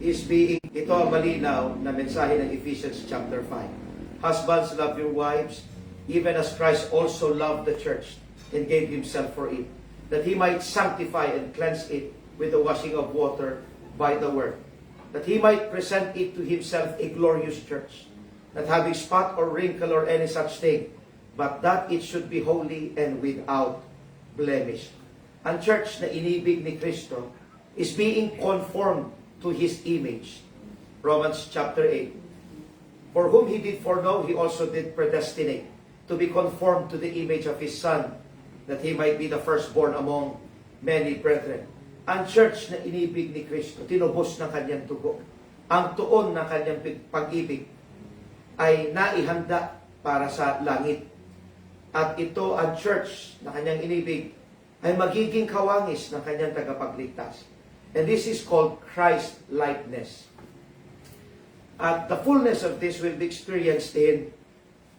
ito ang malinaw na mensahe ng Ephesians chapter 5. Husbands, love your wives, even as Christ also loved the church and gave himself for it, that he might sanctify and cleanse it with the washing of water by the word, that he might present it to himself a glorious church, not having spot or wrinkle or any such thing, but that it should be holy and without blemish. Ang church na inibig ni Kristo is being conformed to his image. Romans chapter 8. For whom he did foreknow, he also did predestinate to be conformed to the image of his Son, that he might be the firstborn among many brethren. Ang church na inibig ni Kristo, tinubos ng kanyang dugo. Ang tuon ng kanyang pag-ibig ay naihanda para sa langit. At ito, ang church na kanyang inibig, ay magiging kawangis ng kanyang tagapagligtas. And this is called Christ-likeness. At the fullness of this will be experienced in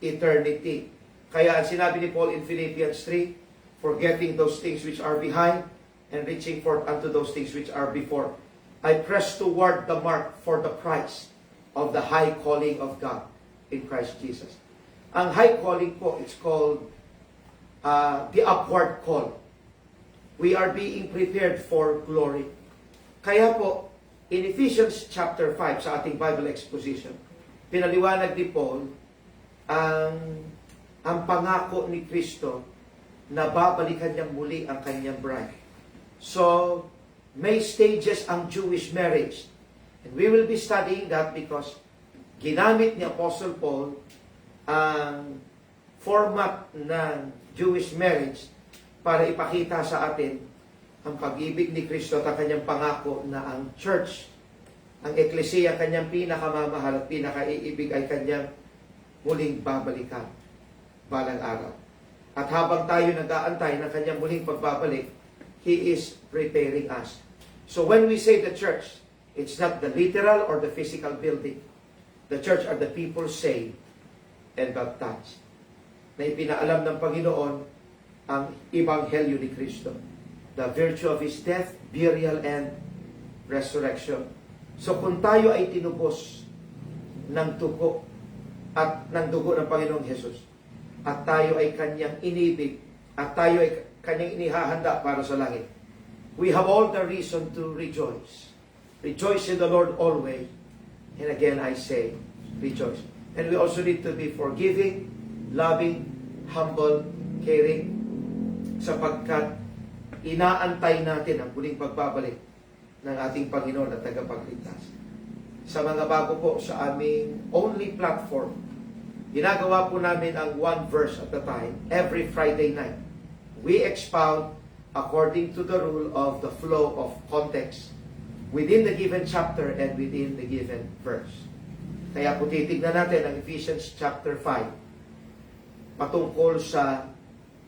eternity. Kaya ang sinabi ni Paul in Philippians 3, forgetting those things which are behind and reaching forth unto those things which are before, I press toward the mark for the prize of the high calling of God in Christ Jesus. Ang high calling po, it's called the upward call. We are being prepared for glory. Kaya po, in Ephesians chapter 5, sa ating Bible exposition, pinaliwanag ni Paul ang pangako ni Kristo na babalikan niyang muli ang kanyang bride. So, may stages ang Jewish marriage. And we will be studying that because ginamit ni Apostle Paul ang format ng Jewish marriage para ipakita sa atin ang pag-ibig ni Kristo at ang kanyang pangako na ang church, ang eklesiya, kanyang pinakamamahal at pinakaiibig ay kanyang muling babalikan balang araw. At habang tayo nag-aantay ng kanyang muling pagbabalik, He is preparing us. So when we say the church, it's not the literal or the physical building. The church are the people saved and baptized, na ipinaalam ng Panginoon ang Ebanghelyo ni Kristo, the virtue of His death, burial, and resurrection. So kung tayo ay tinubos ng dugo at ng dugo ng Panginoong Jesus, at tayo ay kanyang inibig, at tayo ay kanyang inihahanda para sa langit, we have all the reason to rejoice. Rejoice in the Lord always. And again I say, rejoice. And we also need to be forgiving, loving, humble, caring, sapagkat inaantay natin ang muling pagbabalik ng ating Panginoon at tagapagligtas. Sa mga bago po sa aming only platform, ginagawa po namin ang one verse at a time every Friday night. We expound according to the rule of the flow of context within the given chapter and within the given verse. Kaya po titignan natin ang Ephesians chapter 5 patungkol sa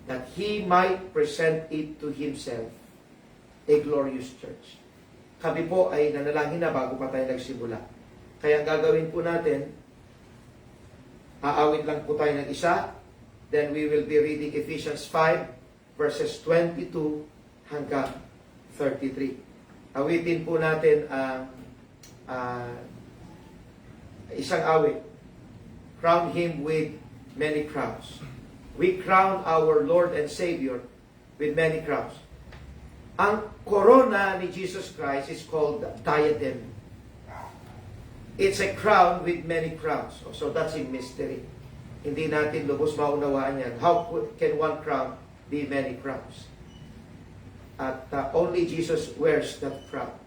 that He might present it to Himself a glorious church. Kami po ay nanalangin na bago pa tayo nagsimula. Kaya ang gagawin po natin, aawit lang po tayo ng isa, then we will be reading Ephesians 5 verses 22 hanggang 33. Awitin po natin ang isang awit. Crown Him with many crowns. We crown our Lord and Savior with many crowns. Ang corona ni Jesus Christ is called diadem. It's a crown with many crowns. So that's a mystery. Hindi natin lubos maunawaan yan. How can one crown be many crowns? At only Jesus wears that crown.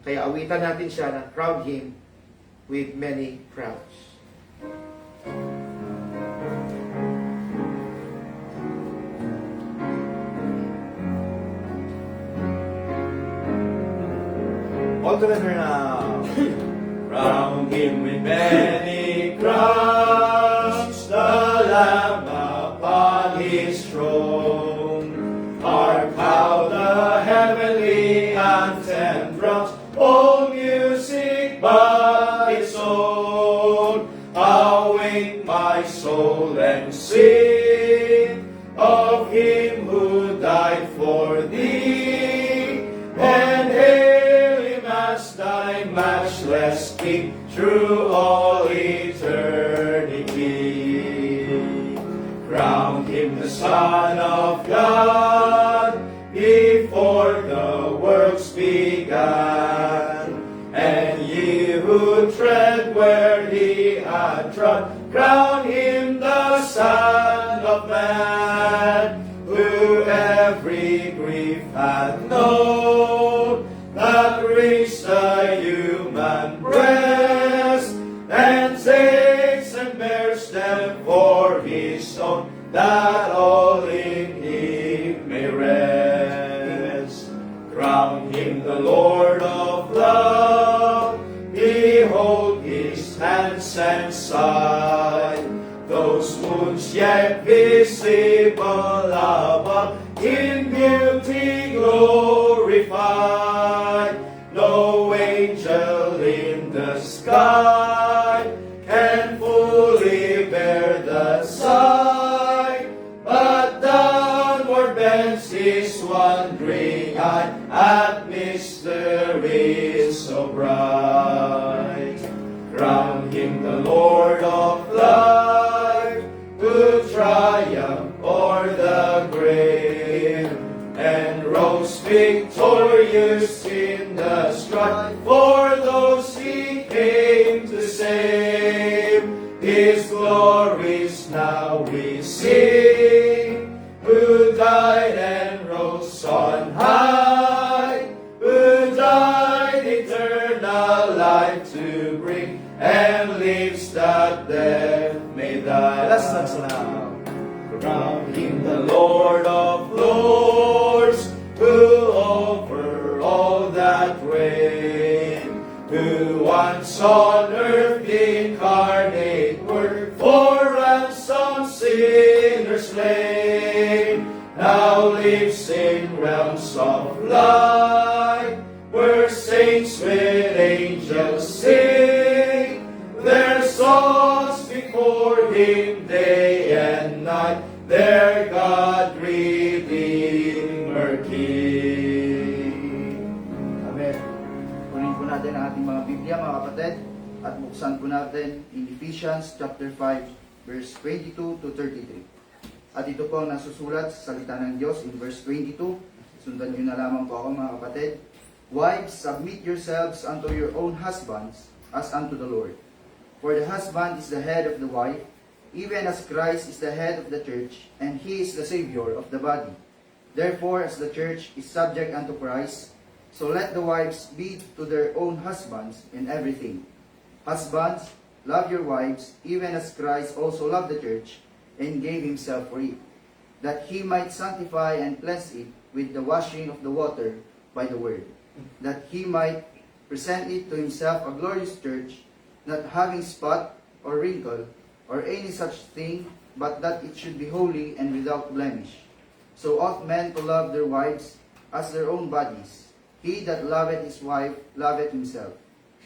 Kaya awitan natin siya na crown Him with many crowns. All together now. Crown Him with many crowns, the Lamb upon His throne. Hark how the heavenly anthem drums, all music but its own. Awake my soul and sing of Him who died for thee, and hail Him as thy matchless King through all eternity. Crown him the Son of God before the worlds began. And ye who tread where he had trod, crown him the Son of Man, who every grief hath known, that reached the human breast, and takes and bears them for his own, that all in him may rest. Crown him the Lord of love, behold his hands and side, those wounds yet visible above, in beauty glorified. No angel in the sky can fully bear the sight, but downward bends his wondering eye at mysteries so bright. Crown him the Lord of life, who triumphed o'er the grave, and rose victorious in the strife for those he came to save. His glories now we sing, who died and rose on high, who died eternal life to bring, and lives that death may die. Let's now. Crown him the Lord of Lords, who over all that reign, who once on earth incarnate were, for ransom sinners slain, now lives in realms of light, where saints with angels sing their songs before him day and night, their God Redeemer King. Amen. Kunin po natin ang ating mga Biblia, mga kapatid, at buksan po natin in Ephesians chapter 5, verse 22 to 33. At ito po ang nasusulat sa salita ng Diyos in verse 22. Sundan nyo na lamang po ako, mga kapatid. Wives, submit yourselves unto your own husbands, as unto the Lord. For the husband is the head of the wife, even as Christ is the head of the church, and he is the Savior of the body. Therefore, as the church is subject unto Christ, so let the wives be to their own husbands in everything. Husbands, love your wives, even as Christ also loved the church, and gave himself for it, that he might sanctify and cleanse it with the washing of the water by the word, that he might present it to himself a glorious church, not having spot or wrinkle, or any such thing, but that it should be holy and without blemish. So ought men to love their wives as their own bodies. He that loveth his wife loveth himself.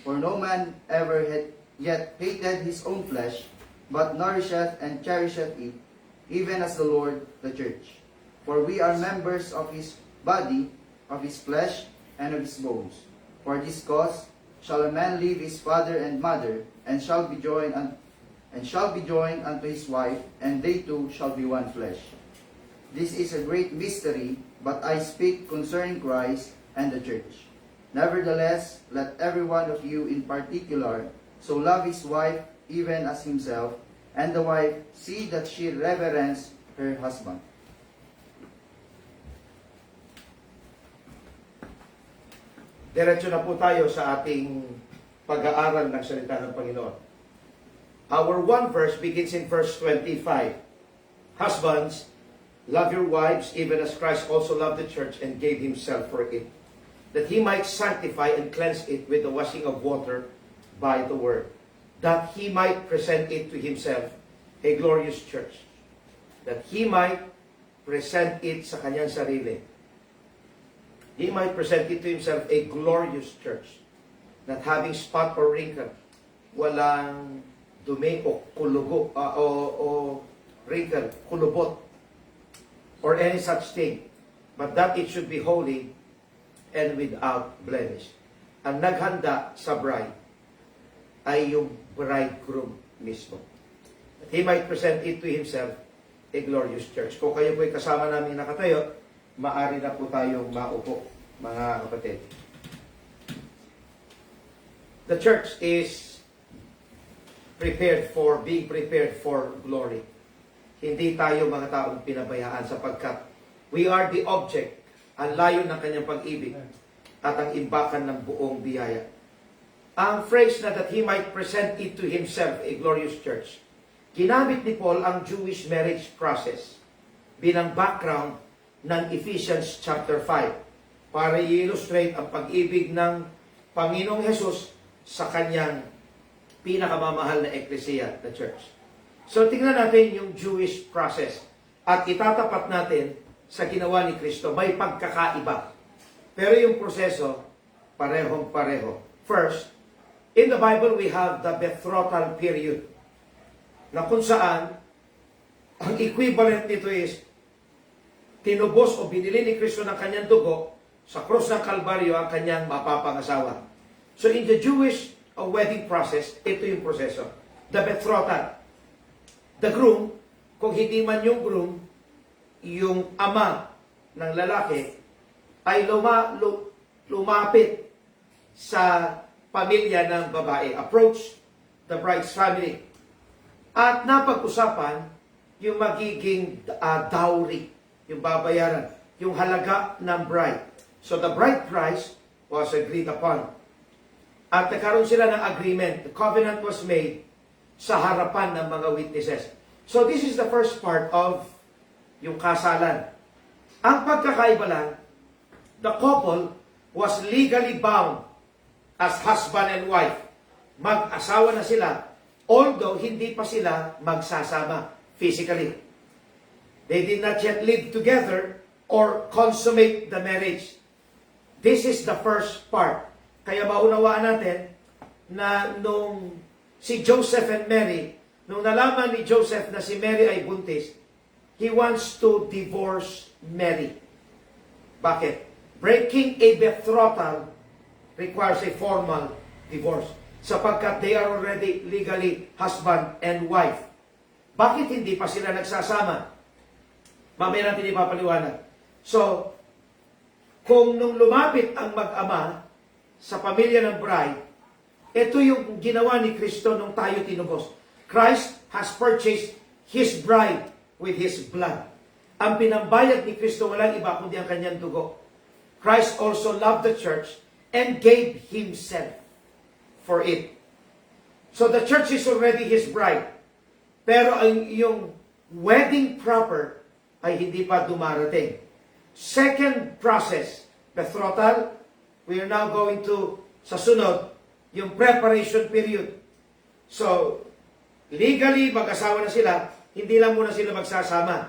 For no man ever had yet hated his own flesh, but nourisheth and cherisheth it, even as the Lord the church. For we are members of his body, of his flesh, and of his bones. For this cause shall a man leave his father and mother, and shall be joined unto his wife, and they two shall be one flesh. This is a great mystery, but I speak concerning Christ and the church. Nevertheless, let every one of you in particular so love his wife even as himself, and the wife see that she reverence her husband. Diretso na po tayo sa ating pag-aaral ng salita ng Panginoon. Our one verse begins in verse 25. Husbands, love your wives even as Christ also loved the church and gave himself for it, that he might sanctify and cleanse it with the washing of water by the word, that he might present it to himself a glorious church, that he might present it sa kanyang sarili. He might present it to himself a glorious church, not having spot or wrinkle, walang dumi o kulugo, o wrinkle, kulubot, or any such thing, but that it should be holy and without blemish. ang naghanda sa bride ay yung bridegroom mismo. That he might present it to himself a glorious church. Kung kayo po'y kasama namin nakatayo, maari na po tayong maupo, mga kapatid. The church is being prepared for glory. Hindi tayo mga taong pinabayaan sapagkat we are the object, ang layo ng kanyang pag-ibig at ang imbakan ng buong biyaya. Ang phrase na that he might present it to himself a glorious church, ginamit ni Paul ang Jewish marriage process bilang background ng Ephesians chapter 5 para i-illustrate ang pag-ibig ng Panginoong Hesus sa kanyang pinakamamahal na eklesiya, the church. So tingnan natin yung Jewish process at itatapat natin sa ginawa ni Kristo. May pagkakaiba. Pero yung proseso, parehong-pareho. First, in the Bible we have the betrothal period na kung saan ang equivalent nito is tinubos o binili ni Kristo ng kanyang dugo sa krus ng Kalbaryo ang kanyang mapapangasawa. So in the Jewish wedding process, ito yung proseso. The betrothal. The groom, kung hindi man yung groom, yung ama ng lalaki, ay lumapit sa pamilya ng babae. Approach the bride's family. At napag-usapan yung magiging dowry, yung babayaran, yung halaga ng bride. So the bride price was agreed upon. At nagkaroon sila ng agreement. The covenant was made sa harapan ng mga witnesses. So this is the first part of yung kasalan. Ang pagkakaiba lang, the couple was legally bound as husband and wife. Mag-asawa na sila, although hindi pa sila magsasama physically. They did not yet live together or consummate the marriage. This is the first part. Kaya maunawaan natin na nung si Joseph and Mary, nung nalaman ni Joseph na si Mary ay buntis, he wants to divorce Mary. Bakit? Breaking a betrothal requires a formal divorce sapagkat they are already legally husband and wife. Bakit hindi pa sila nagsasama? Mamaya natin ipapaliwanag. So, kung nung lumapit ang mag-ama sa pamilya ng bride, ito yung ginawa ni Kristo nung tayo tinubos. Christ has purchased His bride with His blood. Ang pinambayad ni Kristo walang iba kundi ang kanyang dugo. Christ also loved the church and gave Himself for it. So the church is already His bride. Pero yung wedding proper ay hindi pa dumarating. Second process, betrothal, we are now going to, sa sunod, yung preparation period. So, legally, mag-asawa na sila, hindi lang muna sila magsasama.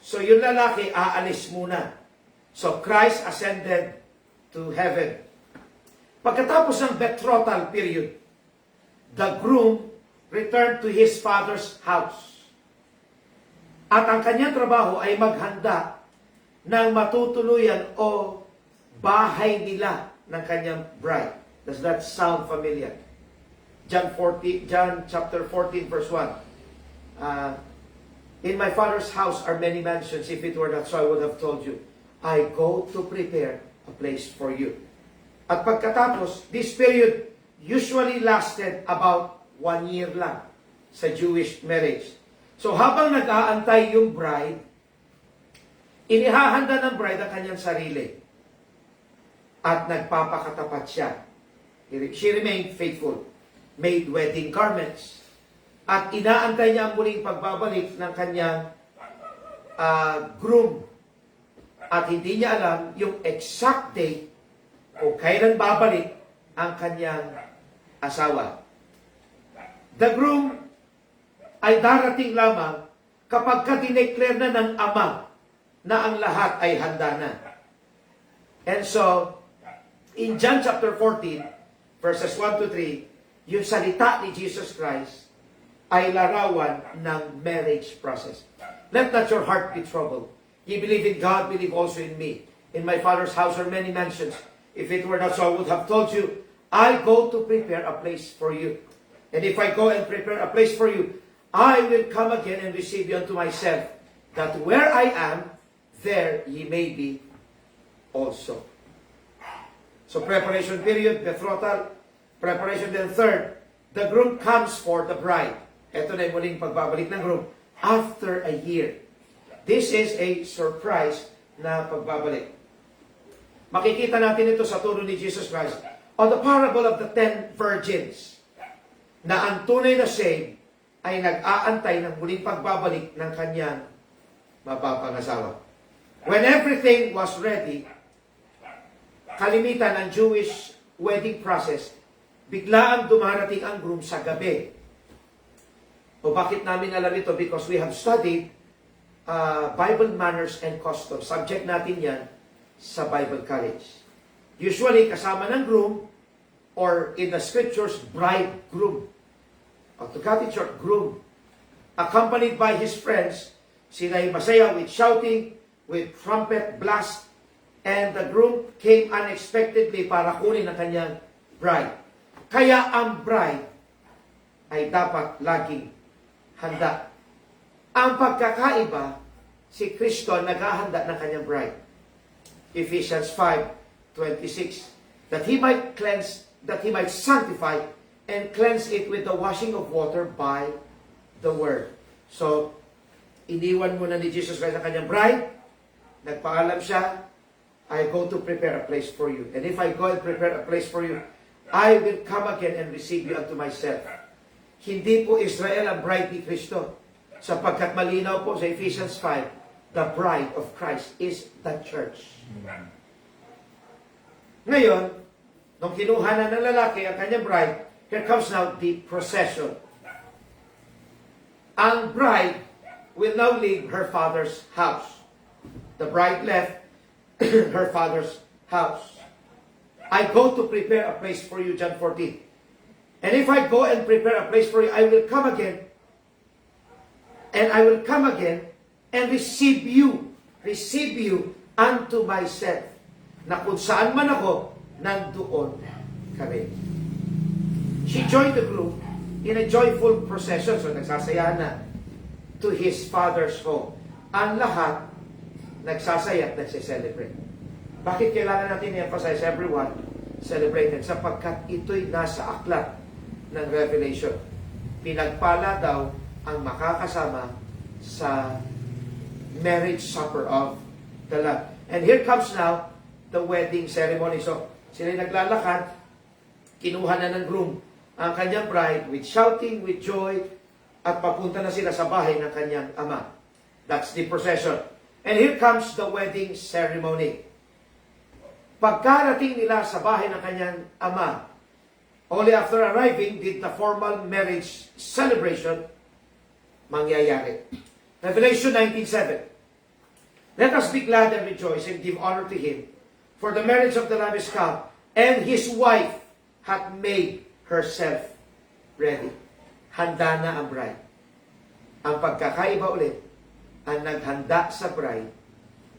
So, yung lalaki, aalis muna. So, Christ ascended to heaven. Pagkatapos ng betrothal period, the groom returned to his father's house. At ang kanyang trabaho ay maghanda ng matutuluyan o bahay nila ng kanyang bride. Does that sound familiar? John chapter 14 verse 1. In my Father's house are many mansions. If it were not so, I would have told you. I go to prepare a place for you. At pagkatapos, this period usually lasted about 1 year lang sa Jewish marriage. So habang nag-aantay yung bride, inihahanda ng bride ang kanyang sarili. At nagpapakatapat siya. She remained faithful. Made wedding garments. At inaantay niya ang muling pagbabalik ng kanyang groom. At hindi niya alam yung exact date o kailan babalik ang kanyang asawa. The groom ay darating lamang kapag ka-dineclare na ng ama na ang lahat ay handa na. And so, in John chapter 14, verses 1 to 3, yung salita ni Jesus Christ ay larawan ng marriage process. Let not your heart be troubled. Ye believe in God, believe also in me. In my Father's house are many mansions. If it were not so, I would have told you, I go to prepare a place for you. And if I go and prepare a place for you, I will come again and receive you unto myself, that where I am, there ye may be also. So preparation period, betrothal, preparation. Then third, the groom comes for the bride. Ito na yung muling pagbabalik ng groom after a year. This is a surprise na pagbabalik. Makikita natin ito sa turo ni Jesus Christ on the parable of the 10 virgins, na ang tunay na saved ay nag-aantay ng muling pagbabalik ng kanyang mapapangasawa. When everything was ready, kalimitan ng Jewish wedding process, biglaan dumarating ang groom sa gabi. O bakit namin alam ito? Because we have studied Bible manners and customs. Subject natin yan sa Bible College. Usually, kasama ng groom, or in the scriptures, bridegroom. O to cut it short, groom. Accompanied by his friends, sila'y masaya with shouting, with trumpet blast, and the groom came unexpectedly para kunin ang kanyang bride. Kaya ang bride ay dapat laging handa. Ang pagkakaiba, si Kristo naghahanda ng kanyang bride. Ephesians 5:26, that he might cleanse, that he might sanctify and cleanse it with the washing of water by the word. So, iniwan muna ni Jesus Christ ang kanyang bride, nagpaalam siya, I go to prepare a place for you. And if I go and prepare a place for you, I will come again and receive you unto myself. Hindi po Israel ang bride ni Kristo, sapagkat malinaw po sa Ephesians 5, the bride of Christ is the church. Ngayon, nung kinuha na ng lalaki ang kanyang bride, here comes now the procession. Ang bride will now leave her father's house. The bride left her father's house. I go to prepare a place for you, John 14. And if I go and prepare a place for you, I will come again. And I will come again and receive you unto myself. Na kung saan man ako, nandoon ka rin. She joined the group in a joyful procession. So nagsasaya na to his father's home. Ang lahat nagsasaya at nagsiselebrate. Bakit kailangan natin i-emphasize everyone celebrated? Sapagkat ito'y nasa aklat ng Revelation. Pinagpala daw ang makakasama sa marriage supper of the Lamb. And here comes now the wedding ceremony. So, sila naglalakad, kinuha na ng groom ang kanyang bride with shouting, with joy, at papunta na sila sa bahay ng kanyang ama. That's the procession. And here comes the wedding ceremony. Pagkarating nila sa bahay ng kanyang ama, only after arriving did the formal marriage celebration mangyayari. Revelation 19:7. Let us be glad and rejoice and give honor to him, for the marriage of the Lamb is come, and his wife hath made herself ready. Handa na ang bride. Ang pagkakaiba ulit, ang naghanda sa bride,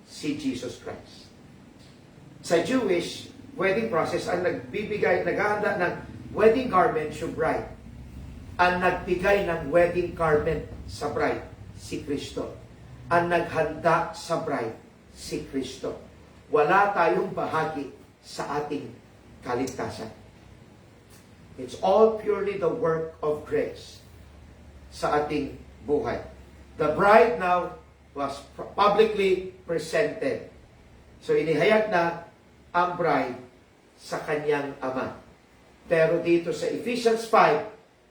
si Jesus Christ. Sa Jewish wedding process, ang naghahanda ng wedding garment yung bride. Ang nagbigay ng wedding garment sa bride, si Kristo. Ang naghanda sa bride, si Kristo. Wala tayong bahagi sa ating kaligtasan. It's all purely the work of grace sa ating buhay. The bride now was publicly presented. So inihayag na ang bride sa kanyang ama. Pero dito sa Ephesians 5,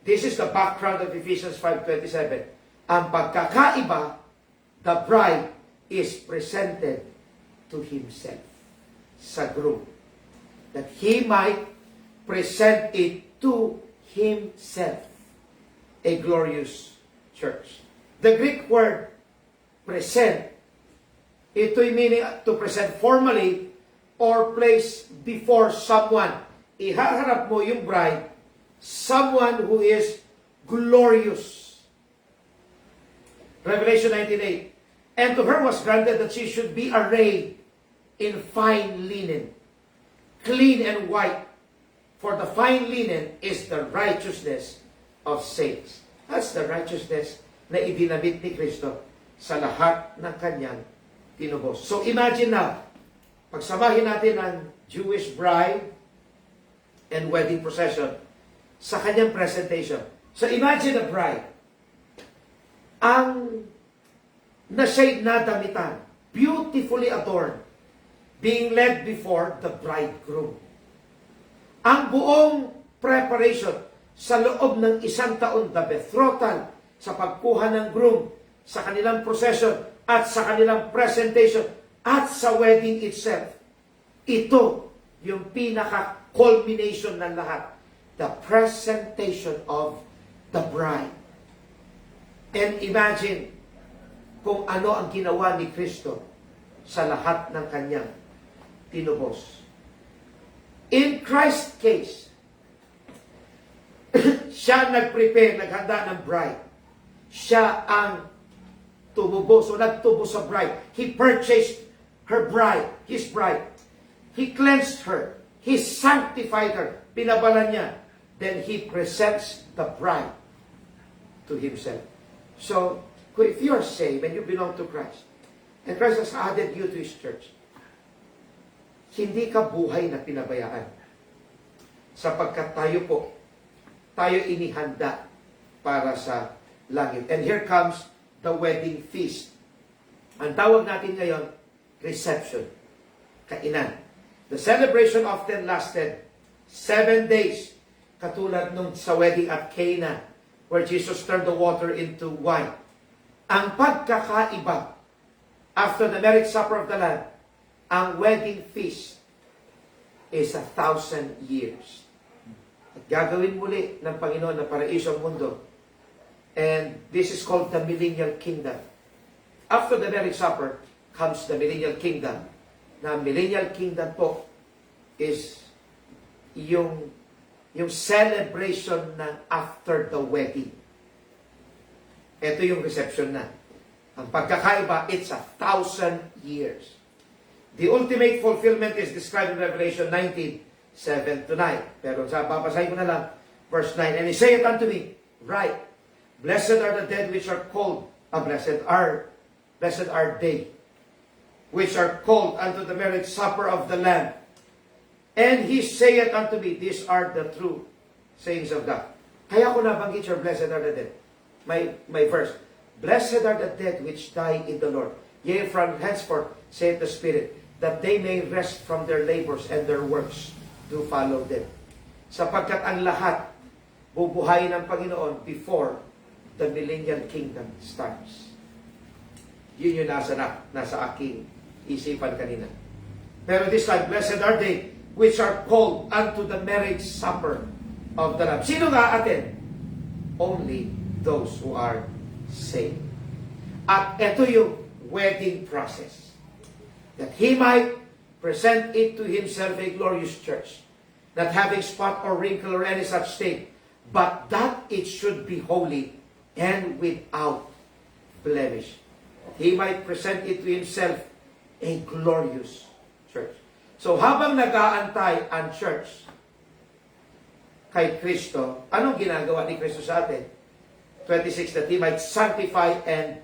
this is the background of Ephesians 5:27. Ang pagkakaiba, the bride is presented to himself sa groom, that he might present it to himself, a glorious church. The Greek word present, ito'y meaning to present formally or place before someone. Ihaharap mo yung bride, someone who is glorious. Revelation 19:8. And to her was granted that she should be arrayed in fine linen, clean and white, for the fine linen is the righteousness of saints. That's the righteousness na idinamit ni Kristo sa lahat ng kanyang tinubos. So imagine now, pagsamahin natin ang Jewish bride and wedding procession sa kanyang presentation. So imagine a bride, ang na siya'y nadamitan, beautifully adorned, being led before the bridegroom. Ang buong preparation sa loob ng 1 taon, the betrothal, sa pagkuha ng groom, sa kanilang procession, at sa kanilang presentation, at sa wedding itself. Ito yung pinaka-culmination ng lahat. The presentation of the bride. And imagine kung ano ang ginawa ni Kristo sa lahat ng kanyang tinubos. In Christ's case, siya nag-prepare, naghanda ng bride. Siya ang tumubos o nagtubos sa bride. He purchased her bride, his bride. He cleansed her. He sanctified her. Pinabalan niya. Then He presents the bride to Himself. So, if you are saved and you belong to Christ, and Christ has added you to His church, hindi ka buhay na pinabayaan. Sapagkat tayo inihanda para sa langit. And here comes the wedding feast. Ang tawag natin ngayon, reception. Kainan. The celebration often lasted 7 days, katulad nung sa wedding at Cana, where Jesus turned the water into wine. Ang pagkakaiba, after the marriage supper of the Lamb, ang wedding feast is 1,000 years. At gagawin muli ng Panginoon na paraiso ang mundo. And this is called the Millennial Kingdom. After the marriage supper comes the Millennial Kingdom. Na Millennial Kingdom po is yung celebration ng after the wedding. Ito yung reception na. Ang pagkakaiba, it's 1,000 years. The ultimate fulfillment is described in Revelation 19:7-9. Pero babasahin ko na lang, verse 9. And He saith unto me, Right, blessed are the dead which are called, blessed are they, which are called unto the marriage supper of the Lamb. And He saith unto me, These are the true sayings of God. Kaya ko nabanggit your blessed are the dead. My verse, Blessed are the dead which die in the Lord. Yea, from henceforth, saith the Spirit, that they may rest from their labors and their works do follow them. Sapagkat ang lahat bubuhayin ng Panginoon before the millennial kingdom starts. Yun yung nasa aking isipan kanina. Pero this time, blessed are they which are called unto the marriage supper of the Lamb. Sino nga atin? Only those who are saved. At ito yung wedding process. That He might present it to Himself a glorious church, not having spot or wrinkle or any such thing, but that it should be holy and without blemish. He might present it to Himself a glorious church. So habang nag-aantay ang church kay Kristo, anong ginagawa ni Kristo sa atin? 26, that He might sanctify and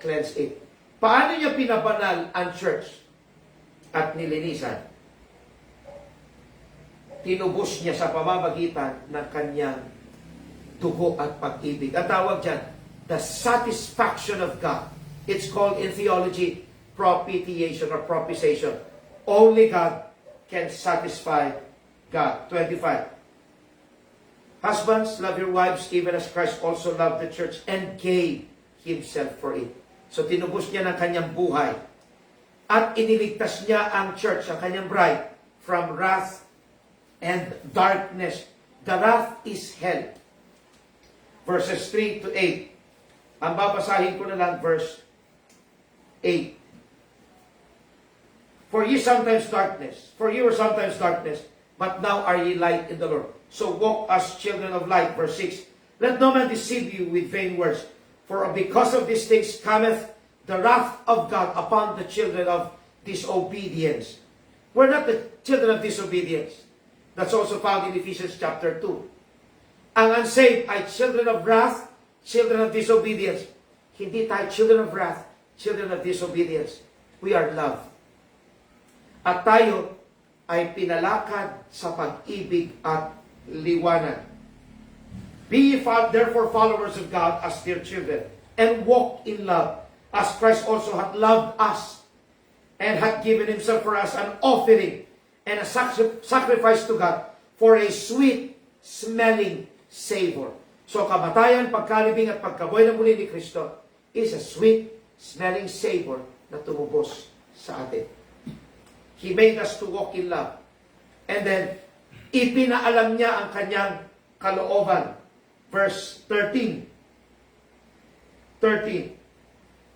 cleanse it. Paano niya pinabanal ang church at nilinisan? Tinubos niya sa pamamagitan ng kanyang dugo at pag-ibig. Ang tawag dyan, the satisfaction of God. It's called in theology, propitiation or propitiation. Only God can satisfy God. 25. Husbands, love your wives, even as Christ also loved the church and gave Himself for it. So tinubos niya ng kanyang buhay. At iniligtas niya ang church, ang kanyang bride, from wrath and darkness. The wrath is hell. Verses 3 to 8. Ang babasahin ko na lang verse 8. For you were sometimes darkness, but now are ye light in the Lord. So walk as children of light. Verse 6. Let no man deceive you with vain words, for because of these things cometh the wrath of God upon the children of disobedience. We're not the children of disobedience. That's also found in Ephesians chapter 2. Ang unsaved ay children of wrath, children of disobedience. Hindi tayo children of wrath, children of disobedience. We are loved. At tayo ay pinalakad sa pag-ibig at liwanag. Be ye therefore followers of God as dear children, and walk in love, as Christ also hath loved us, and hath given himself for us an offering and a sacrifice to God for a sweet-smelling savor. So kamatayan, pagkalibing at pagkabuhay ng muli ni Kristo is a sweet-smelling savor na tumubos sa atin. He made us to walk in love. And then, ipinaalam niya ang kanyang kalooban. Verse 13.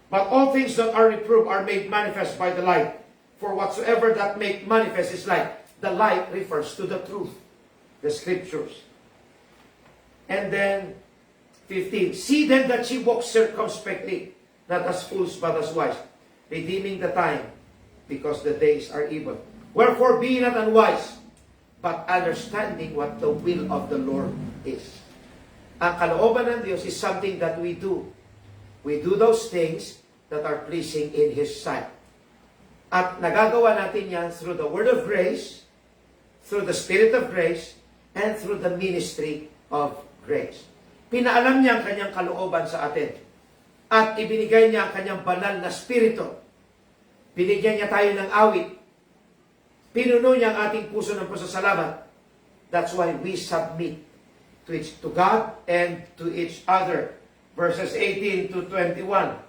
But all things that are reproved are made manifest by the light. For whatsoever that make manifest is light. The light refers to the truth, the scriptures. And then, 15. See then that ye walk circumspectly, not as fools but as wise, redeeming the time, because the days are evil. Wherefore be not unwise, but understanding what the will of the Lord is. Ang kalooban ng Diyos is something that we do. We do those things that are pleasing in His sight. At nagagawa natin yan through the word of grace, through the spirit of grace, and through the ministry of grace. Pinaalam niya ang kanyang kalooban sa atin. At ibinigay niya ang kanyang banal na spirito. Binigyan niya tayo ng awit. Pinuno niya ang ating puso ng pasasalamat. That's why we submit to God and to each other. Verses 18 to 21.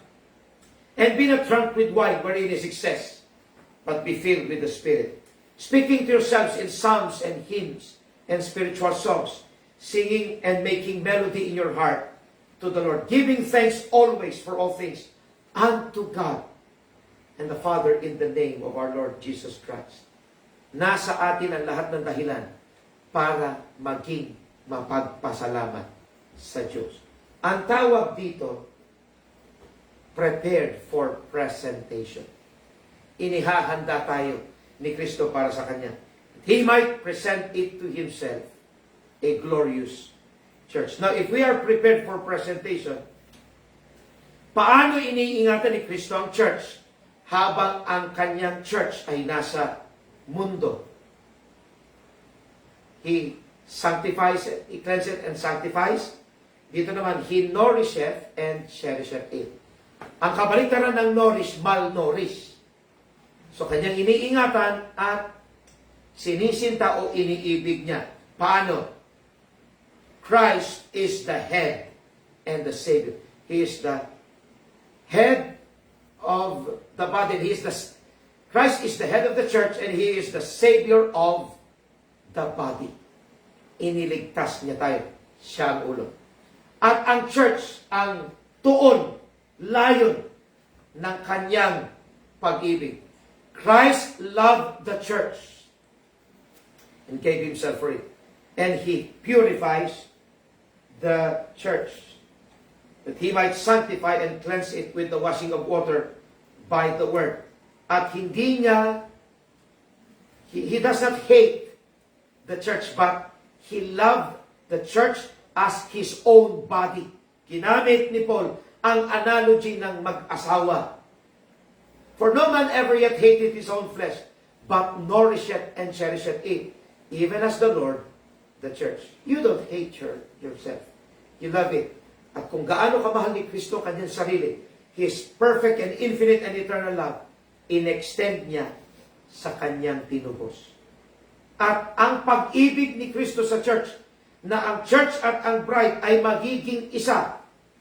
And be not drunk with wine wherein is excess, but be filled with the Spirit. Speaking to yourselves in psalms and hymns and spiritual songs, singing and making melody in your heart to the Lord, giving thanks always for all things unto God and the Father in the name of our Lord Jesus Christ. Nasa atin ang lahat ng dahilan para maging mapagpasalamat sa Diyos. Ang tawag dito, prepared for presentation. Inihahanda tayo ni Kristo para sa Kanya. He might present it to Himself, a glorious church. Now, if we are prepared for presentation, paano iniingatan ni Kristo ang church habang ang Kanyang church ay nasa mundo? He sanctifies it, He cleanses it and sanctifies. Dito naman, He nourisheth and cherisheth it. Ang kabaliktaran ng nourish, malnourish. So, Kanyang iniingatan at sinisinta o iniibig niya. Paano? Christ is the head and the Savior. He is the head of the body. Christ is the head of the church and He is the Savior of the body. Iniligtas niya tayo. Siya ang ulo. At ang church, ang tuon, layon ng Kanyang pag-ibig. Christ loved the church and gave Himself for it. And He purifies the church, that He might sanctify and cleanse it with the washing of water by the word. At hindi niya, He does not hate the church, but He loved the church as His own body. Ginamit ni Paul ang analogy ng mag-asawa. For no man ever yet hated his own flesh, but nourisheth and cherisheth it, even as the Lord, the church. You don't hate yourself. You love it. At kung gaano kamahal ni Kristo kanyang sarili, His perfect and infinite and eternal love, in-extend niya sa kanyang tinubos. At ang pag-ibig ni Kristo sa church, na ang church at ang bride ay magiging isa,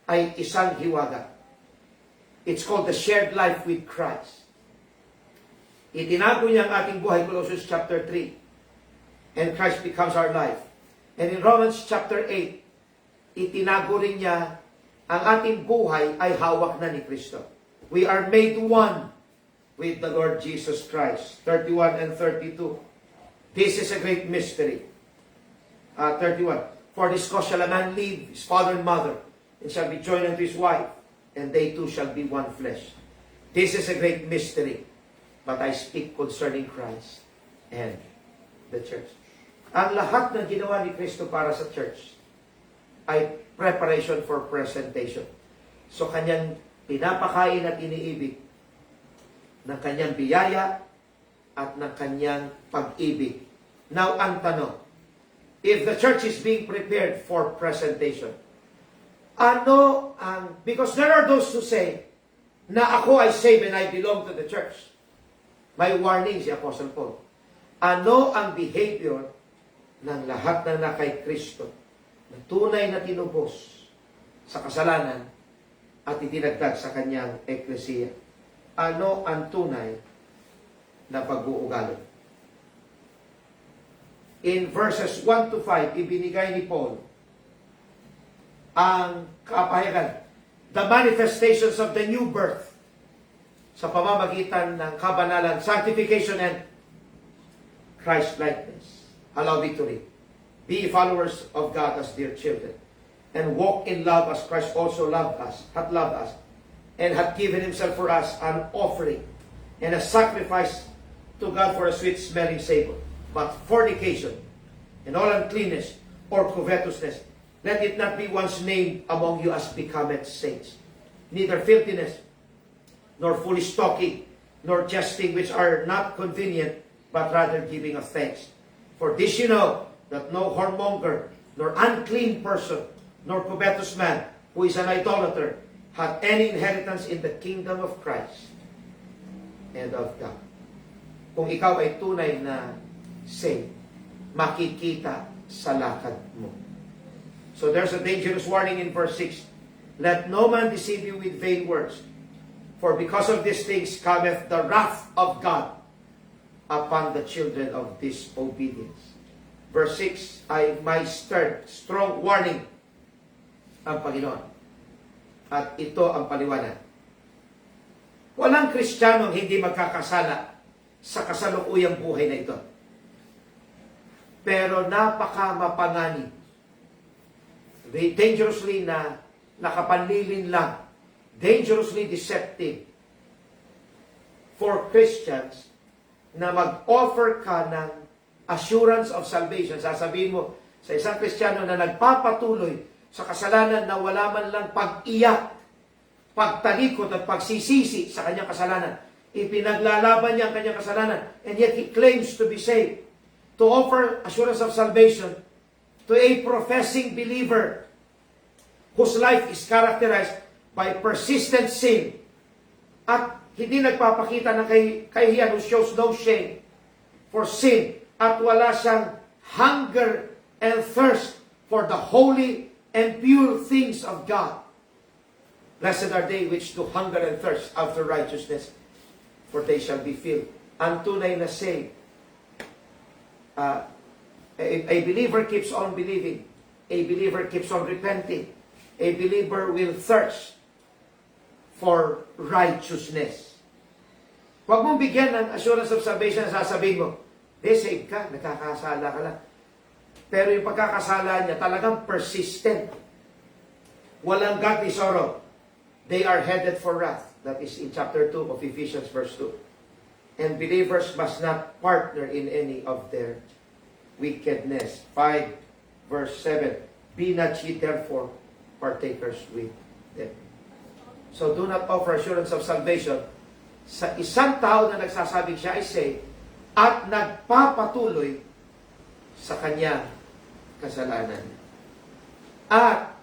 ay isang hiwaga. It's called the shared life with Christ. Itinago niya ang ating buhay, Colossians chapter 3. And Christ becomes our life. And in Romans chapter 8, itinago rin niya ang ating buhay ay hawak na ni Kristo. We are made one with the Lord Jesus Christ. 31 and 32. This is a great mystery. 31. For this cause shall a man leave his father and mother, and shall be joined unto his wife, and they two shall be one flesh. This is a great mystery, but I speak concerning Christ. and the church. Ang lahat ng ginawa ni Kristo para sa church ay preparation for presentation. So kanyang pinapakain at iniibig ng kanyang biyaya at ng kanyang pag-ibig. Now, ang tanong, if the church is being prepared for presentation, because there are those who say, na ako ay saved and I belong to the church. May warning si Apostle Paul. Ano ang behavior ng lahat ng nakay Kristo na tunay na tinubos sa kasalanan at itinagdag sa kanyang eklesiya? Ano ang tunay na pag-uugali? In verses 1 to 5, ibinigay ni Paul ang kapahayagan, the manifestations of the new birth sa pamamagitan ng kabanalan, sanctification, and Christ-likeness. Allow me to read. Be followers of God as dear children, and walk in love as Christ also hath loved us, and hath given himself for us an offering and a sacrifice to God for a sweet-smelling savor. But fornication and all uncleanness or covetousness, let it not be once named among you as becometh saints. Neither filthiness, nor foolish talking, nor jesting, which are not convenient, but rather giving of thanks. For this you know, that no whoremonger, nor unclean person, nor covetous man, who is an idolater, hath any inheritance in the kingdom of Christ and of God. Kung ikaw ay tunay na saved, makikita sa lakad mo. So there's a dangerous warning in verse 6. Let no man deceive you with vain words, for because of these things cometh the wrath of God upon the children of disobedience. Verse 6 ay may strong warning ang Panginoon. At ito ang paliwanag. Walang Kristiyanong hindi magkakasala sa kasalukuyang buhay na ito. Pero napaka-mapanganib, dangerously na nakapanlilin lang, dangerously deceptive for Christians na mag-offer ka ng assurance of salvation. Sasabihin mo sa isang Kristiyano na nagpapatuloy sa kasalanan na wala man lang pag-iyak, pagtalikod at pagsisisi sa kanyang kasalanan. Ipinaglalaban niya ang kanyang kasalanan, and yet he claims to be saved. To offer assurance of salvation to a professing believer whose life is characterized by persistent sin at hindi nagpapakita ng kahihiyan, who shows no shame for sin, at wala siyang hunger and thirst for the holy and pure things of God. Blessed are they which do hunger and thirst after righteousness, for they shall be filled. Ang tunay na saved, a believer keeps on believing, a believer keeps on repenting, a believer will thirst for righteousness. Huwag mong bigyan ng assurance of salvation na sasabihin mo, saved ka, nakakasala ka lang. Pero yung pagkakasala niya talagang persistent. Walang godly sorrow. They are headed for wrath. That is in chapter 2 of Ephesians verse 2. And believers must not partner in any of their wickedness. 5 verse 7. Be not ye therefore partakers with them. So do not offer assurance of salvation sa isang tao na nagsasabing siya ay saved at nagpapatuloy sa kanyang kasalanan. At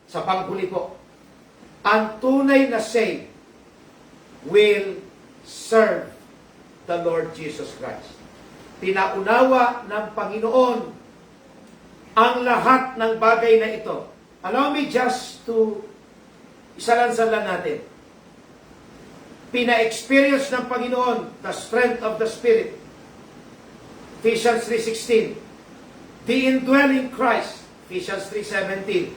sa panghuli po, ang tunay na saved will serve the Lord Jesus Christ. Pinaunawa ng Panginoon ang lahat ng bagay na ito. Allow me just to isalansan natin. Pina-experience ng Panginoon the strength of the Spirit. Ephesians 3:16. The indwelling Christ. Ephesians 3:17.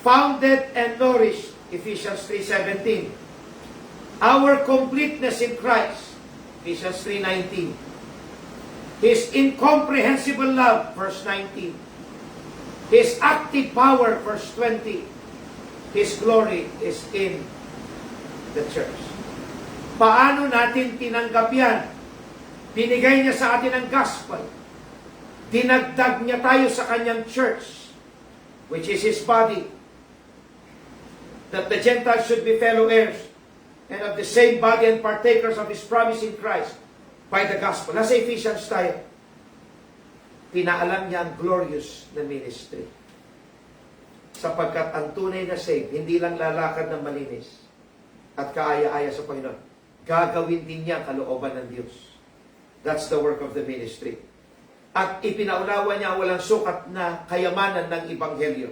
Founded and nourished. Ephesians 3:17. Our completeness in Christ. Ephesians 3:19. His incomprehensible love. Verse 19. His active power. Verse 20. His glory is in the church. Paano natin tinanggap yan? Binigay niya sa atin ang gospel. Dinagdag niya tayo sa kanyang church, which is His body. That the Gentiles should be fellow heirs and of the same body and partakers of His promise in Christ by the gospel. Nasa Ephesians tayo. Pinaalam niya ang glorious na ministry. Sapagkat ang tunay na saved, hindi lang lalakad ng malinis at kaaya-aya sa Panginoon. Gagawin din niya kalooban ng Diyos. That's the work of the ministry. At ipinaunawa niya walang sukat na kayamanan ng Ebanghelyo.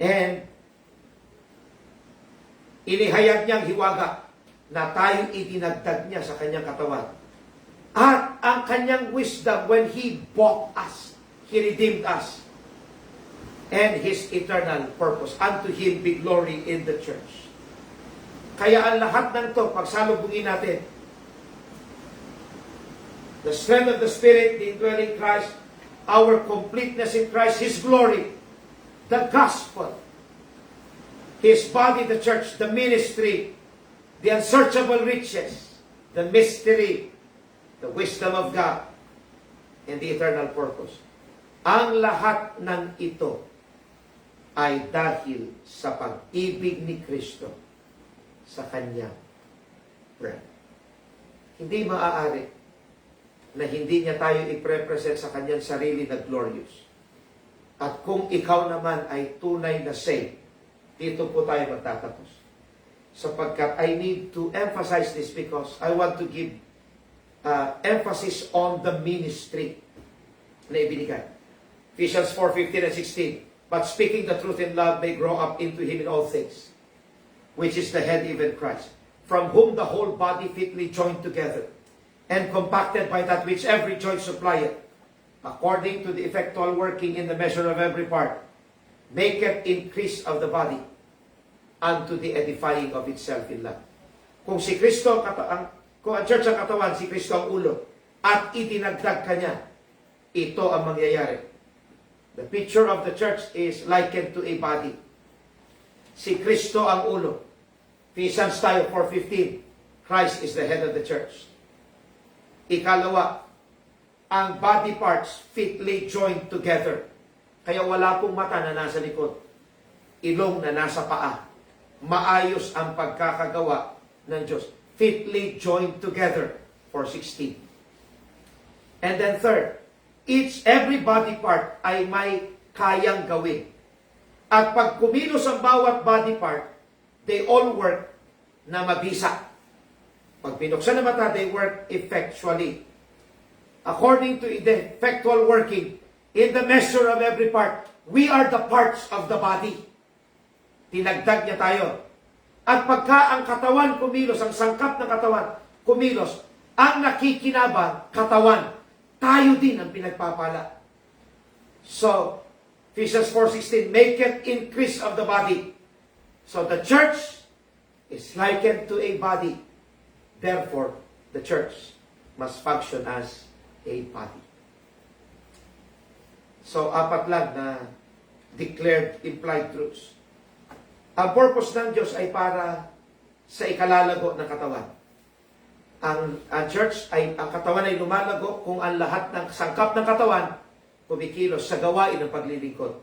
And inihayag niyang hiwaga na tayo itinagdag niya sa kanyang katawan. At ang kanyang wisdom when He bought us, He redeemed us, and His eternal purpose. Unto Him be glory in the church. Kaya ang lahat ng to, pagsalubungin natin, the strength of the Spirit, the indwelling Christ, our completeness in Christ, His glory, the gospel, His body, the church, the ministry, the unsearchable riches, the mystery, the wisdom of God, and the eternal purpose. Ang lahat ng ito ay dahil sa pag-ibig ni Kristo sa Kanyang breath. Hindi maaari na hindi niya tayo i-represent sa Kanyang sarili na glorious. At kung ikaw naman ay tunay na saved, dito po tayo magtatapos. Sapagkat I need to emphasize this because I want to give emphasis on the ministry na ibinigay. Ephesians 4:15 and 16. But speaking the truth in love may grow up into Him in all things, which is the head, even Christ, from whom the whole body fitly joined together and compacted by that which every joint supplieth, according to the effectual working in the measure of every part, maketh increase of the body unto the edifying of itself in love. Kung si Kristo, kung ang church ang katawan, si Kristo ang ulo, at itinagdag kanya, ito ang mangyayari. The picture of the church is likened to a body. Si Kristo ang ulo. Ephesians tayo 4:15. Christ is the head of the church. Ikalawa, ang body parts fitly joined together. Kaya wala pong mata na nasa likod, ilong na nasa paa. Maayos ang pagkakagawa ng Diyos. Fitly joined together, 4:16. And then third, every body part ay may kayang gawin. At pag kumilos ang bawat body part, they all work na mabisa. Pag binuksan ang mata, they work effectually. According to the effectual working in the measure of every part, we are the parts of the body. Tinagdag niya tayo. At pagka ang katawan kumilos, ang sangkap ng katawan kumilos, ang nakikinabang katawan, tayo din ang pinagpapala. So, Ephesians 4:16, make it increase of the body. So the church is likened to a body. Therefore, the church must function as a body. So, apat lang na declared implied truths. Ang purpose ng Diyos ay para sa ikalalago ng katawan. Ang church ay, ang katawan ay lumalago kung ang lahat ng sangkap ng katawan kumikilos sa gawain ng paglilingkod.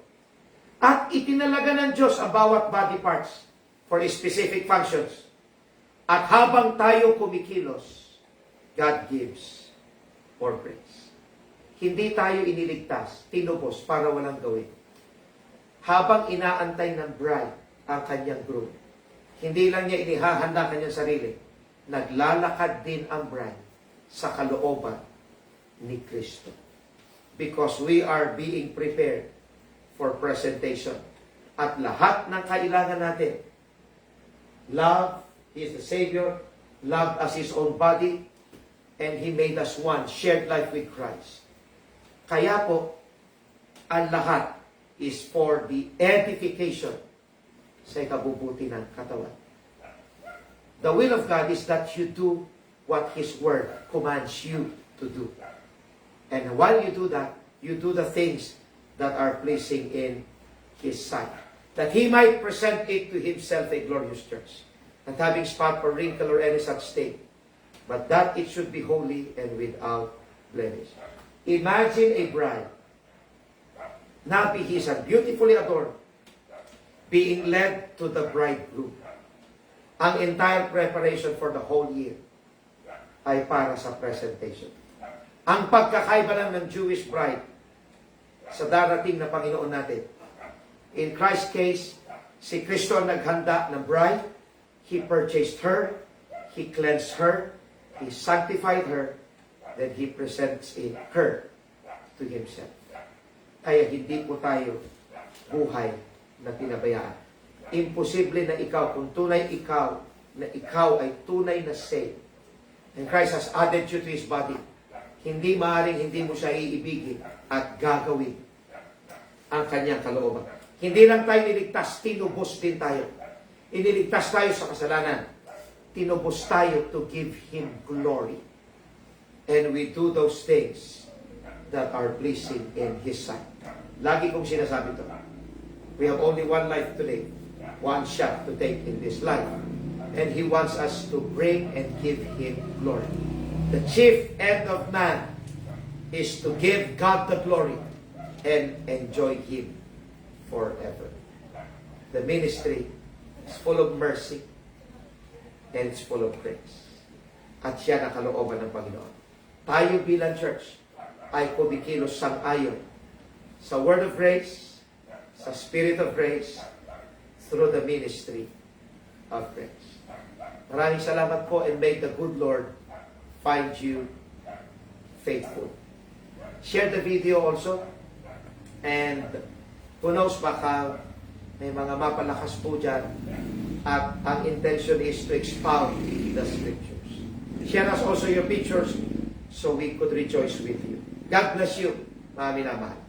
At itinalaga ng Diyos ang bawat body parts for specific functions. At habang tayo kumikilos, God gives more grace. Hindi tayo iniligtas, tinubos para walang gawin. Habang inaantay ng bride ang kanyang groom, hindi lang niya inihahanda kanyang sarili, naglalakad din ang bride sa kalooban ni Kristo. Because we are being prepared for presentation. At lahat ng kailangan natin, love, He is the Savior, loved as His own body, and He made us one, shared life with Christ. Kaya po, ang lahat is for the edification sa ikabubuti ng katawan. The will of God is that you do what His Word commands you to do. And while you do that, you do the things that are pleasing in His sight. That He might present it to Himself a glorious church, not having spot or wrinkle or any such thing, but that it should be holy and without blemish. Imagine a bride. Nabi, he's beautifully adorned, being led to the bridegroom. Ang entire preparation for the whole year ay para sa presentation. Ang pagkakaiba lang ng Jewish bride sa darating na Panginoon natin. In Christ's case, si Kristo ang naghanda ng bride. He purchased her, He cleansed her, He sanctified her, then He presents her to Himself. Kaya hindi po tayo buhay na pinabayaan. Imposible na ikaw, kung tunay ikaw, na ikaw ay tunay na saved, and Christ has added you to His body, hindi maaaring hindi mo siya iibigin at gagawin ang kanyang kalooban. Hindi lang tayo niligtas, tinubos din tayo. Iniligtas tayo sa kasalanan. Tinubos tayo to give Him glory. And we do those things that are pleasing in His sight. Lagi kong sinasabi ito. We have only one life to live. One shot to take in this life. And He wants us to bring and give Him glory. The chief end of man is to give God the glory and enjoy Him forever. The ministry is full of mercy and it's full of grace. At siya na kalooban ng Panginoon. Tayo bilang church ay kumikilos sang-ayon sa word of grace, sa spirit of grace, through the ministry of grace. Maraming salamat po, and may the good Lord find you faithful. Share the video also, and who knows, baka may mga mapalakas po dyan, at ang intention is to expound the scriptures. Share us also your pictures so we could rejoice with you. God bless you, mga minamahal.